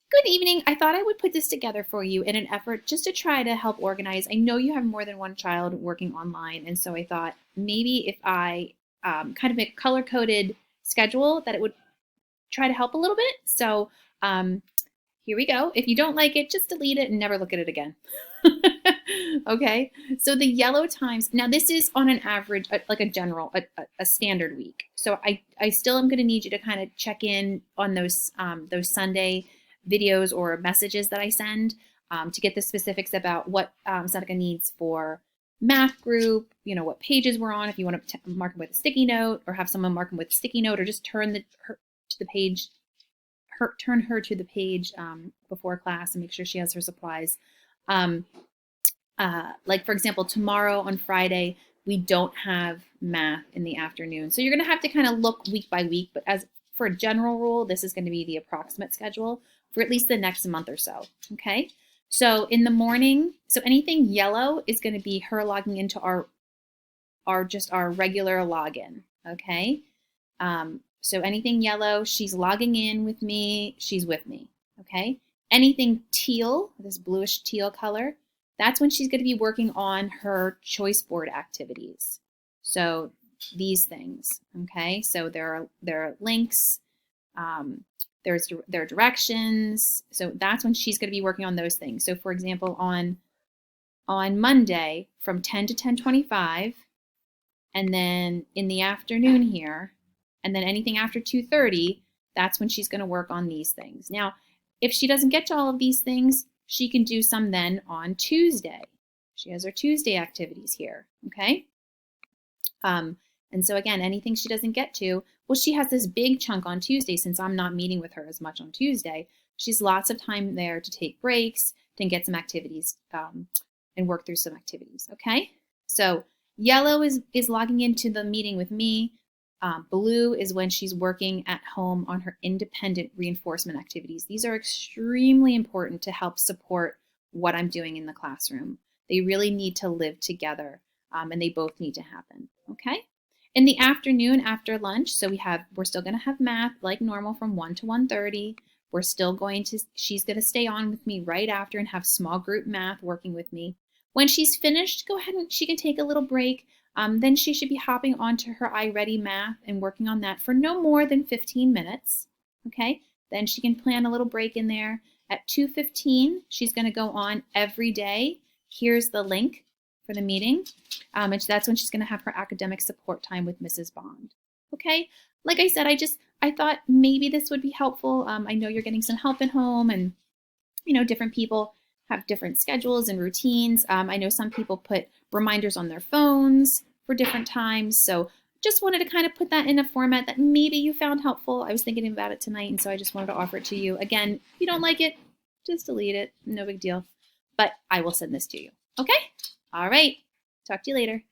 Good evening. I thought I would put this together for you in an effort just to try to help organize. I know you have more than one child working online, and so I thought maybe if I kind of make a color-coded schedule that it would try to help a little bit. So um, here we go. If you don't like it, just delete it and never look at it again. Okay. So the yellow times, now this is on an average, like a general, a standard week. So I still am going to need you to kind of check in on those Sunday videos or messages that I send to get the specifics about what Seneca needs for math group, what pages we're on, if you want to mark them with a sticky note or have someone mark them with a sticky note or just turn her to the page, turn her to the page before class and make sure she has her supplies. Like for example, tomorrow on Friday, we don't have math in the afternoon. So you're going to have to kind of look week by week, but as for a general rule, this is going to be the approximate schedule for at least the next month or so. Okay. So in the morning, so anything yellow is going to be her logging into our regular login. Okay. So anything yellow, she's logging in with me, she's with me. Okay. Anything teal, this bluish teal color, that's when she's going to be working on her choice board activities. So these things, okay? So there are links, there are directions. So that's when she's going to be working on those things. So for example, on Monday from 10 to 10:25, and then in the afternoon here, and then anything after 2:30, that's when she's going to work on these things. Now, if she doesn't get to all of these things, she can do some then on Tuesday. She has her Tuesday activities here, okay? And so again, anything she doesn't get to, well, she has this big chunk on Tuesday since I'm not meeting with her as much on Tuesday. She's lots of time there to take breaks, to get some activities and work through some activities, okay? So yellow is logging into the meeting with me. Blue is when she's working at home on her independent reinforcement activities. These are extremely important to help support what I'm doing in the classroom. They really need to live together, and they both need to happen, okay? In the afternoon after lunch, so we're still going to have math like normal from 1 to 1:30. She's going to stay on with me right after and have small group math working with me. When she's finished, go ahead and she can take a little break. Then she should be hopping onto her iReady math and working on that for no more than 15 minutes. Okay, then she can plan a little break in there. At 2:15, she's going to go on every day. Here's the link for the meeting. And that's when she's going to have her academic support time with Mrs. Bond. Okay, like I said, I thought maybe this would be helpful. I know you're getting some help at home, and different people have different schedules and routines. I know some people put reminders on their phones for different times. So just wanted to kind of put that in a format that maybe you found helpful. I was thinking about it tonight, and so I just wanted to offer it to you. Again, if you don't like it, just delete it. No big deal. But I will send this to you. Okay? All right. Talk to you later.